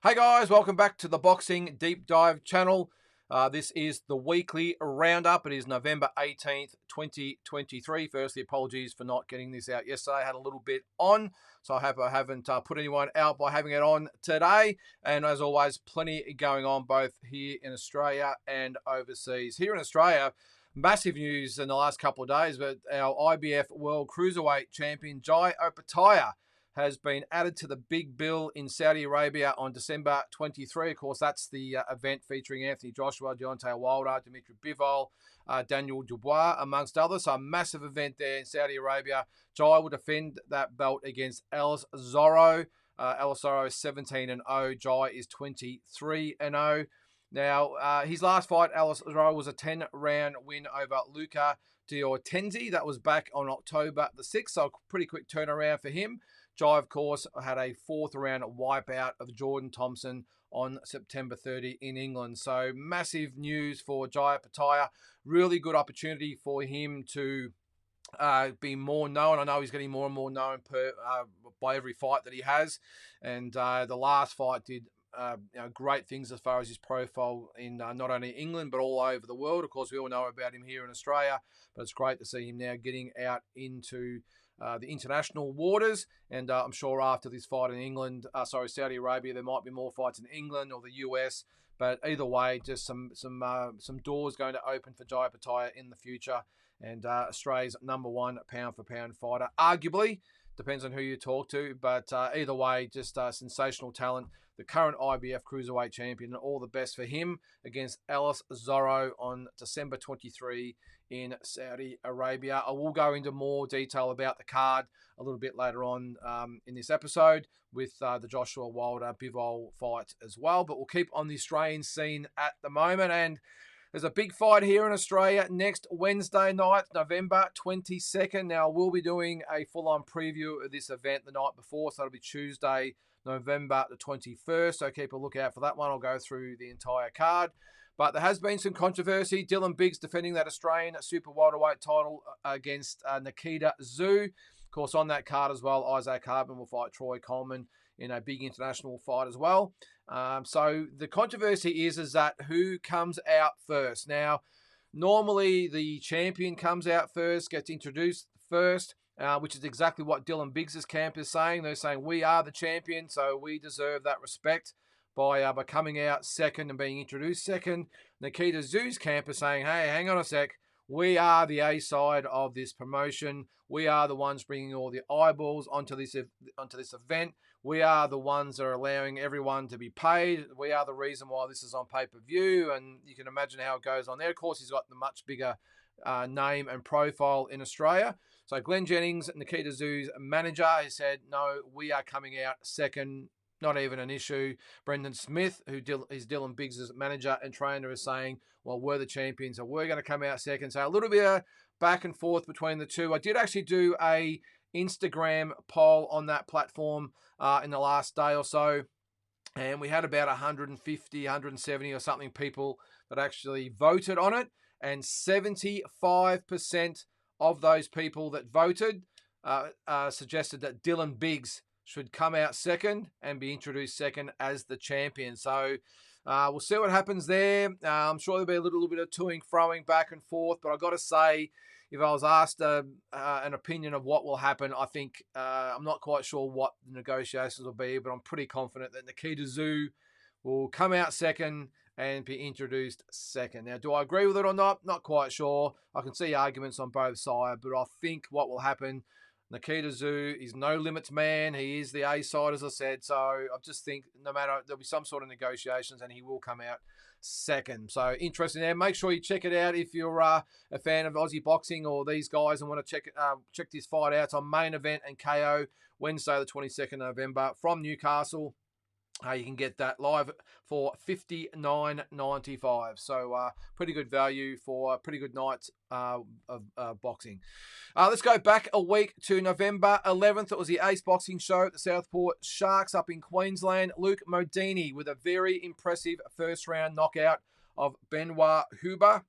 Hey guys, welcome back to the Boxing Deep Dive channel. This is the weekly roundup. It is November 18th, 2023. Firstly, apologies for not getting this out yesterday. I had a little bit on, so I hope I haven't put anyone out by having it on today. And as always, plenty going on both here in Australia and overseas. Here in Australia, massive news in the last couple of days, but our IBF World Cruiserweight Champion, Jai Opetaia, has been added to the big bill in Saudi Arabia on December 23. Of course, that's the event featuring Anthony Joshua, Deontay Wilder, Dimitri Bivol, Daniel Dubois, amongst others. So a massive event there in Saudi Arabia. Jai will defend that belt against Alex Zorro. Alex Zorro is 17-0. Jai is 23-0. Now, his last fight, Alex Zorro, was a 10-round win over Luca Diortenzi. That was back on October the 6th, so a pretty quick turnaround for him. Jai, of course, had a fourth-round wipeout of Jordan Thompson on September 30 in England. So massive news for Jai Opetaia. Really good opportunity for him to be more known. I know he's getting more and more known by every fight that he has. And the last fight did great things as far as his profile in not only England but all over the world. Of course, we all know about him here in Australia, but it's great to see him now getting out into the international waters, and I'm sure after this fight in Saudi Arabia, there might be more fights in England or the US. But either way, just some doors going to open for Jai Opetaia in the future, and Australia's #1 pound for pound fighter, arguably. Depends on who you talk to, but either way, just sensational talent. The current IBF Cruiserweight Champion, and all the best for him against Alex Zorro on December 23 in Saudi Arabia. I will go into more detail about the card a little bit later on in this episode with the Joshua Wilder Bivol fight as well, but we'll keep on the Australian scene at the moment. And there's a big fight here in Australia next Wednesday night, November 22nd. Now, we'll be doing a full-on preview of this event the night before, so it'll be Tuesday, November the 21st. So keep a lookout for that one. I'll go through the entire card. But there has been some controversy. Dylan Biggs defending that Australian super welterweight title against Nikita Tszyu. Of course, on that card as well, Isaac Hardman will fight Troy Coleman in a big international fight as well. So the controversy is that who comes out first. Now, normally the champion comes out first, gets introduced first, which is exactly what Dylan Biggs' camp is saying. They're saying we are the champion, so we deserve that respect by coming out second and being introduced second. Nikita Tszyu's camp is saying, hey, hang on a sec. We are the A side of this promotion. We are the ones bringing all the eyeballs onto this event. We are the ones that are allowing everyone to be paid. We are the reason why this is on pay-per-view, and you can imagine how it goes on there. Of course, he's got the much bigger name and profile in Australia. So Glenn Jennings, Nikita Tszyu's manager, has said, no, we are coming out second. Not even an issue. Brendan Smith, who is Dylan Biggs' manager and trainer, is saying, well, we're the champions, so we're going to come out second. So a little bit of back and forth between the two. I did actually do a Instagram poll on that platform in the last day or so, and we had about 150, 170 or something people that actually voted on it, and 75% of those people that voted suggested that Dylan Biggs should come out second and be introduced second as the champion. So we'll see what happens there. I'm sure there'll be a little bit of toing, froing back and forth, but I've got to say, if I was asked an opinion of what will happen, I think I'm not quite sure what the negotiations will be, but I'm pretty confident that Nikita Tszyu will come out second and be introduced second. Now, do I agree with it or not? Not quite sure. I can see arguments on both sides, but I think what will happen, Nikita Tszyu is no limits man. He is the A side, as I said. So I just think no matter, there'll be some sort of negotiations and he will come out second. So interesting there. Make sure you check it out if you're a fan of Aussie boxing or these guys and want to check this fight out. It's on Main Event and KO Wednesday the 22nd November from Newcastle. You can get that live for $59.95. So pretty good value for a pretty good night of boxing. Let's go back a week to November 11th. It was the Ace Boxing Show at the Southport Sharks up in Queensland. Luke Modini with a very impressive first-round knockout of Benoit Huber.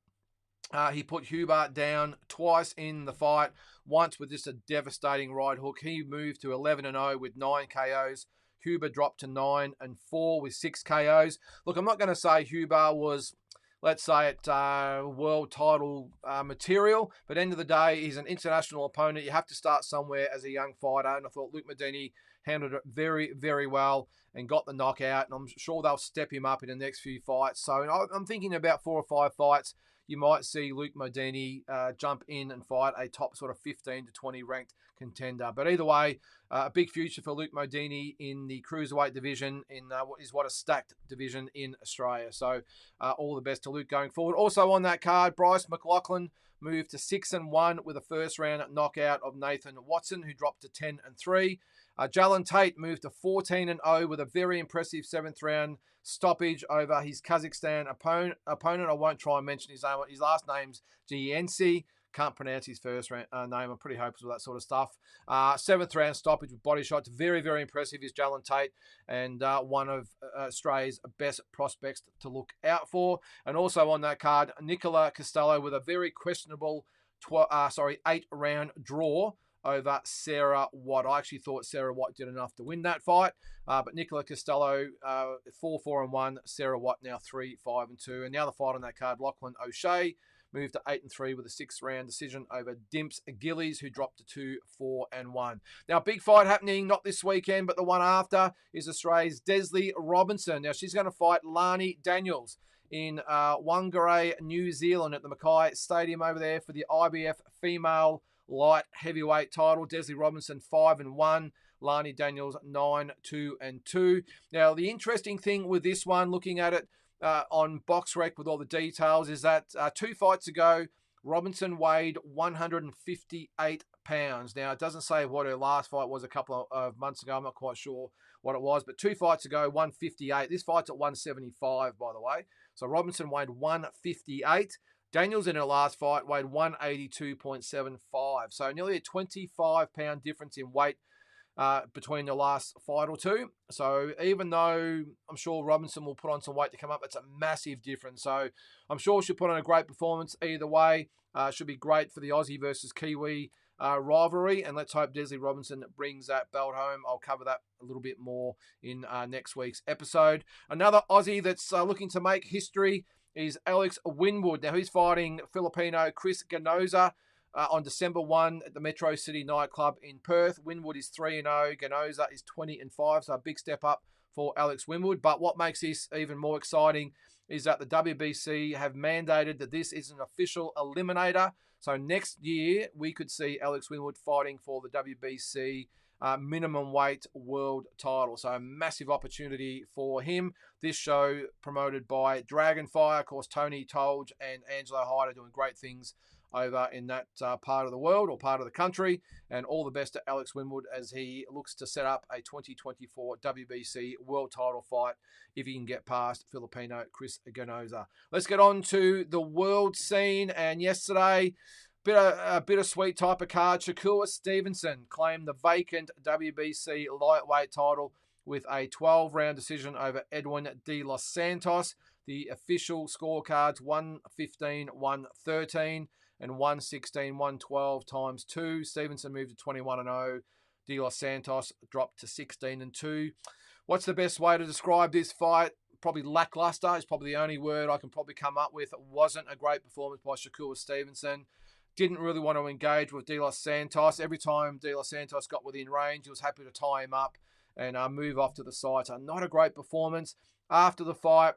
He put Huber down twice in the fight, once with just a devastating right hook. He moved to 11-0 with 9 KOs. Huber dropped to 9-4 with 6 KOs. Look, I'm not going to say Huber was, let's say it, world title material. But end of the day, he's an international opponent. You have to start somewhere as a young fighter. And I thought Luke Medini handled it very, very well and got the knockout. And I'm sure they'll step him up in the next few fights. So I'm thinking about 4 or 5 fights. You might see Luke Medini jump in and fight a top sort of 15 to 20 ranked contender. But either way, a big future for Luke Medini in the cruiserweight division in what a stacked division in Australia. So all the best to Luke going forward. Also on that card, Bryce McLaughlin moved to 6-1 with a first round knockout of Nathan Watson, who dropped to 10-3. Jalen Tate moved to 14-0 with a very impressive 7th round stoppage over his Kazakhstan opponent. I won't try and mention his name. His last name's Giensi. Can't pronounce his first name. I'm pretty hopeless with that sort of stuff. 7th round stoppage with body shots. Very, very impressive is Jalen Tate, and one of Australia's best prospects to look out for. And also on that card, Nicola Costello with a very questionable 8-round draw over Sarah Watt. I actually thought Sarah Watt did enough to win that fight, but Nicola Costello 4-4-1, Sarah Watt now 3-5-2. And the other fight on that card, Lachlan O'Shea moved to 8-3 with a 6th round decision over Dimps Gillies, who dropped to 2-4-1. Now, big fight happening not this weekend, but the one after is Australia's Desley Robinson. Now, she's going to fight Lani Daniels in Whangarei, New Zealand at the Mackay Stadium over there for the IBF female light heavyweight title. Desley Robinson 5-1. Lani Daniels 9-2-2. Now, the interesting thing with this one, looking at it on BoxRec with all the details, is that 2 fights ago, Robinson weighed 158 pounds. Now, it doesn't say what her last fight was a couple of months ago. I'm not quite sure what it was, but 2 fights ago, 158. This fight's at 175, by the way. So Robinson weighed 158. Daniels in her last fight weighed 182.75. So nearly a 25-pound difference in weight between the last fight or two. So even though I'm sure Robinson will put on some weight to come up, it's a massive difference. So I'm sure she'll put on a great performance either way. Should be great for the Aussie versus Kiwi rivalry. And let's hope Desley Robinson brings that belt home. I'll cover that a little bit more in next week's episode. Another Aussie that's looking to make history is Alex Winwood. Now, he's fighting Filipino Chris Ganoza on December 1 at the Metro City nightclub in Perth. Winwood is 3-0. Ganoza is 20-5, so a big step up for Alex Winwood. But what makes this even more exciting is that the WBC have mandated that this is an official eliminator. So next year, we could see Alex Winwood fighting for the WBC minimum weight world title. So a massive opportunity for him. This show promoted by Dragonfire. Of course, Tony Tolge and Angelo Hyde are doing great things over in that part of the world or part of the country. And all the best to Alex Winwood as he looks to set up a 2024 WBC world title fight if he can get past Filipino Chris Ganoza. Let's get on to the world scene. And yesterday, a bittersweet type of card. Shakur Stevenson claimed the vacant WBC lightweight title with a 12-round decision over Edwin de los Santos. The official scorecards 115-113 and 116-112 times 2. Stevenson moved to 21-0. De los Santos dropped to 16-2. What's the best way to describe this fight? Probably lackluster is probably the only word I can probably come up with. It wasn't a great performance by Shakur Stevenson. Didn't really want to engage with De Los Santos. Every time De Los Santos got within range, he was happy to tie him up and move off to the side. So not a great performance. After the fight,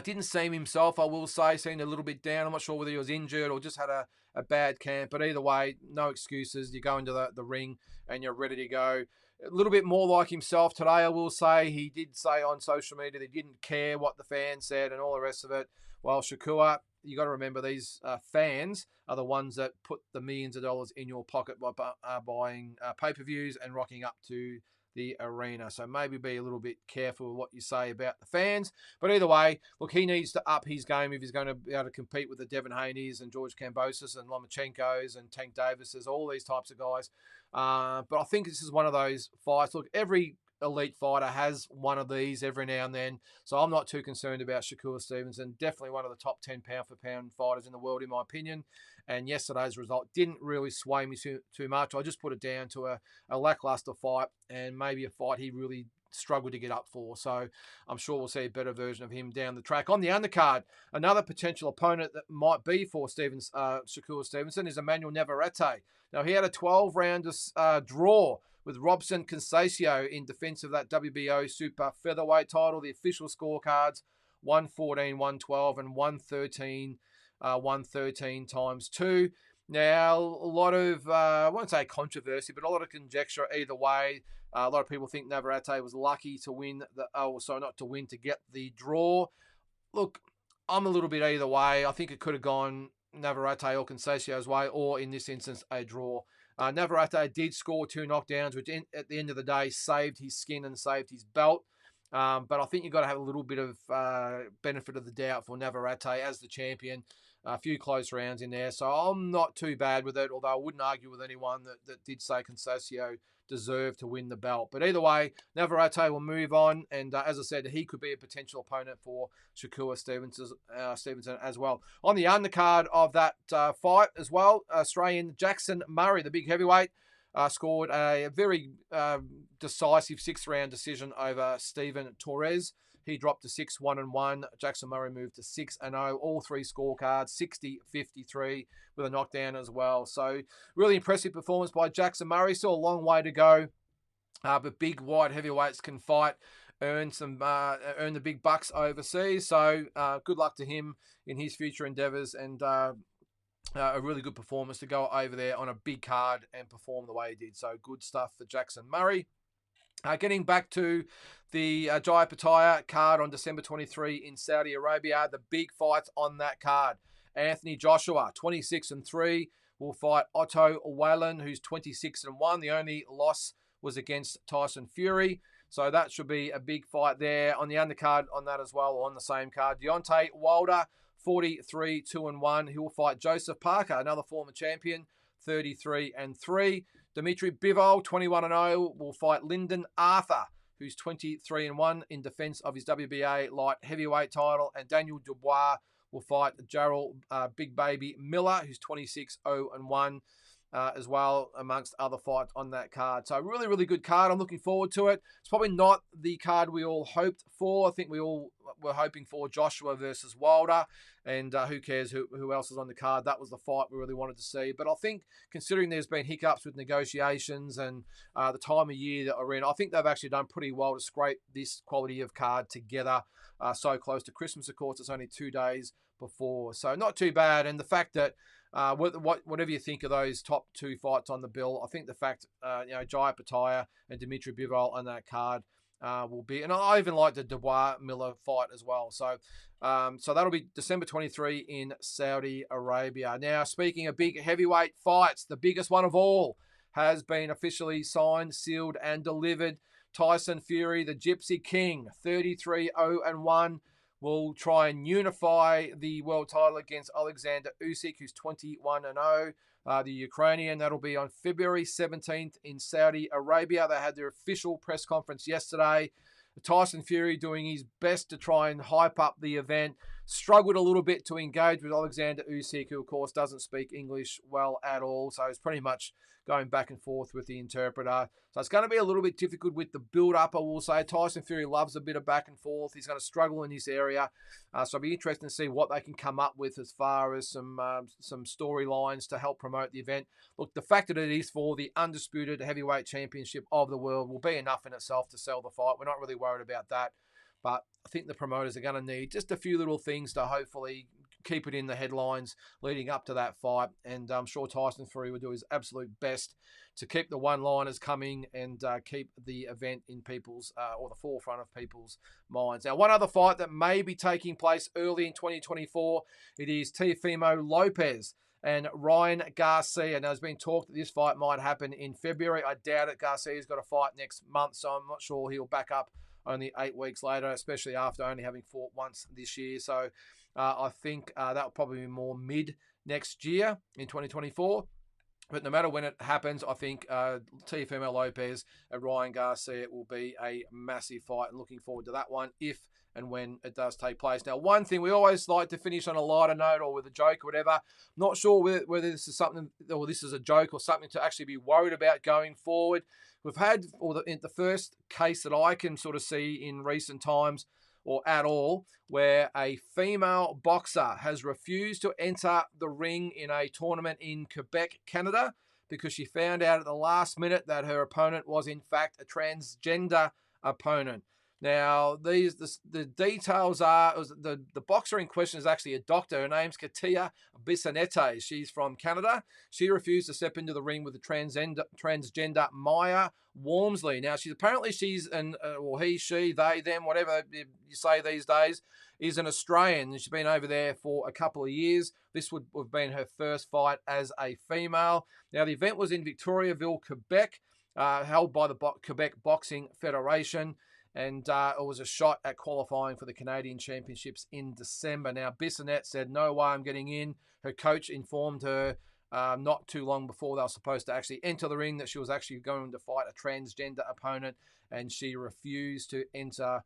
didn't seem himself, I will say. Seemed a little bit down. I'm not sure whether he was injured or just had a bad camp. But either way, no excuses. You go into the ring and you're ready to go. A little bit more like himself today, I will say. He did say on social media that he didn't care what the fans said and all the rest of it. Well, Shakur, you got to remember these fans are the ones that put the millions of dollars in your pocket by buying pay-per-views and rocking up to the arena. So maybe be a little bit careful with what you say about the fans. But either way, look, he needs to up his game if he's going to be able to compete with the Devin Haney's and George Kambosos and Lomachenko's and Tank Davis's, all these types of guys. But I think this is one of those fights. Look, every elite fighter has one of these every now and then. So I'm not too concerned about Shakur Stevenson. Definitely one of the top 10 pound-for-pound fighters in the world, in my opinion. And yesterday's result didn't really sway me too much. I just put it down to a lackluster fight and maybe a fight he really struggled to get up for. So I'm sure we'll see a better version of him down the track. On the undercard, another potential opponent that might be for Shakur Stevenson is Emmanuel Navarrete. Now, he had a 12-round draw with Robson Conceição in defense of that WBO super featherweight title. The official scorecards, 114, 112, and 113, 113 times 2. Now, a lot of, I won't say controversy, but a lot of conjecture either way. A lot of people think Navarrete was lucky to win, to get the draw. Look, I'm a little bit either way. I think it could have gone Navarrete or Conceição's way, or in this instance, a draw. Navarrete did score 2 knockdowns, which at the end of the day saved his skin and saved his belt. But I think you've got to have a little bit of benefit of the doubt for Navarrete as the champion. A few close rounds in there, so I'm not too bad with it, although I wouldn't argue with anyone that did say Conceição deserved to win the belt. But either way, Navarrete will move on, and as I said, he could be a potential opponent for Shakur Stevenson as well. On the undercard of that fight as well, Australian Jackson Murray, the big heavyweight, scored a very decisive 6th-round decision over Steven Torres. He dropped to 6-1-1. Jackson Murray moved to 6-0. All 3 scorecards, 60-53 with a knockdown as well. So really impressive performance by Jackson Murray. Still a long way to go, but big white heavyweights can fight, earn the big bucks overseas. So good luck to him in his future endeavours, and a really good performance to go over there on a big card and perform the way he did. So good stuff for Jackson Murray. Getting back to the Jai Pattaya card on December 23 in Saudi Arabia, the big fights on that card. Anthony Joshua, 26-3, will fight Otto Wallin, who's 26-1. The only loss was against Tyson Fury. So that should be a big fight there. On the undercard on that as well, or on the same card, Deontay Wilder, 43-2-1. He will fight Joseph Parker, another former champion, 33-3. Dimitri Bivol, 21-0, will fight Lyndon Arthur, who's 23-1 in defense of his WBA light heavyweight title. And Daniel Dubois will fight Jarrell Big Baby Miller, who's 26-0-1 as well, amongst other fights on that card. So really, really good card. I'm looking forward to it. It's probably not the card we all hoped for. I think we all were hoping for Joshua versus Wilder, and who cares who else is on the card. That was the fight we really wanted to see. But I think, considering there's been hiccups with negotiations and the time of year that we're in, I think they've actually done pretty well to scrape this quality of card together so close to Christmas. Of course, it's only 2 days before, so not too bad. And the fact that whatever you think of those top 2 fights on the bill, I think the fact Jai Pattaya and Dimitri Bivol on that card will be, and I even like the Dubois Miller fight as well. So that'll be December 23 in Saudi Arabia. Now, speaking of big heavyweight fights, the biggest one of all has been officially signed, sealed, and delivered. Tyson Fury, the Gypsy King, 33-0-1. Will try and unify the world title against Alexander Usyk, who's 21-0. The Ukrainian, that'll be on February 17th in Saudi Arabia. They had their official press conference yesterday. Tyson Fury doing his best to try and hype up the event. Struggled a little bit to engage with Alexander Usyk, who of course doesn't speak English well at all. So it's pretty much going back and forth with the interpreter. So it's going to be a little bit difficult with the build-up, I will say. Tyson Fury loves a bit of back and forth. He's going to struggle in this area. So it'll be interesting to see what they can come up with as far as some storylines to help promote the event. Look, the fact that it is for the undisputed heavyweight championship of the world will be enough in itself to sell the fight. We're not really worried about that. But I think the promoters are going to need just a few little things to hopefully keep it in the headlines leading up to that fight. And I'm sure Tyson Fury will do his absolute best to keep the one-liners coming and keep the event in people's, or the forefront of people's minds. Now, one other fight that may be taking place early in 2024, it is Teofimo Lopez and Ryan Garcia. Now, there's been talk that this fight might happen in February. I doubt it. Garcia's got a fight next month, so I'm not sure he'll back up only 8 weeks later, especially after only having fought once this year. So I think that will probably be more mid next year in 2024. But no matter when it happens, I think Teofimo Lopez and Ryan Garcia will be a massive fight, and looking forward to that one if and when it does take place. Now, one thing we always like to finish on a lighter note or with a joke or whatever. Not sure whether this is something or this is a joke or something to actually be worried about going forward. We've had, or the first case that I can sort of see in recent times or at all, where a female boxer has refused to enter the ring in a tournament in Quebec, Canada, because she found out at the last minute that her opponent was in fact a transgender opponent. Now, the details are the boxer in question is actually a doctor. Her name's Katia Bissonette. She's from Canada. She refused to step into the ring with the transgender Maya Walmsley. Now, she's an or he, she, they, them, whatever you say these days, is an Australian. She's been over there for a couple of years. This would have been her first fight as a female. Now, the event was in Victoriaville, Quebec, held by the Quebec Boxing Federation. And it was a shot at qualifying for the Canadian Championships in December. Now, Bissonette said, no way I'm getting in. Her coach informed her not too long before they were supposed to actually enter the ring that she was actually going to fight a transgender opponent, and she refused to enter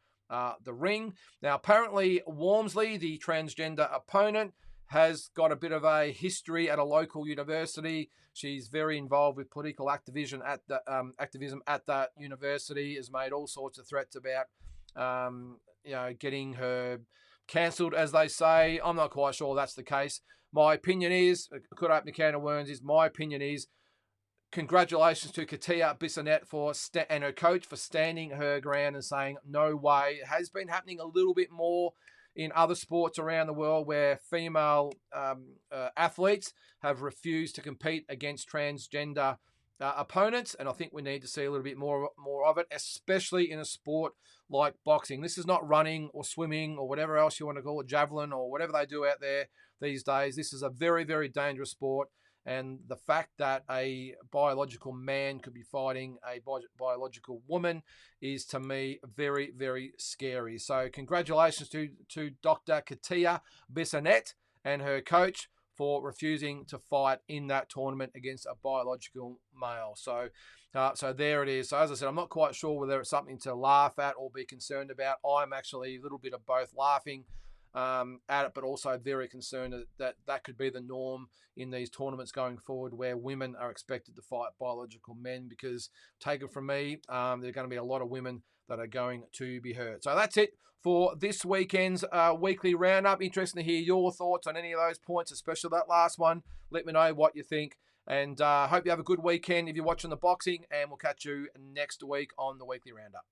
the ring. Now, apparently, Walmsley, the transgender opponent, has got a bit of a history at a local university. She's very involved with political activism at that university. Has made all sorts of threats about, getting her cancelled, as they say. I'm not quite sure that's the case. My opinion is, could open a can of worms. My opinion is, congratulations to Katia Bissonette and her coach for standing her ground and saying no way. It has been happening a little bit more in other sports around the world where female athletes have refused to compete against transgender opponents, and I think we need to see a little bit more of it, especially in a sport like boxing. This is not running or swimming or whatever else you want to call it, javelin or whatever they do out there these days. This is a very, very dangerous sport. And the fact that a biological man could be fighting a biological woman is, to me, very, very scary. So congratulations to Dr. Katia Bissonette and her coach for refusing to fight in that tournament against a biological male. So there it is. So as I said, I'm not quite sure whether it's something to laugh at or be concerned about. I'm actually a little bit of both, laughing at it, but also very concerned that could be the norm in these tournaments going forward, where women are expected to fight biological men, because, take it from me, there are going to be a lot of women that are going to be hurt. So that's it for this weekend's weekly roundup. Interesting to hear your thoughts on any of those points, especially that last one. Let me know what you think, and hope you have a good weekend if you're watching the boxing, and we'll catch you next week on the weekly roundup.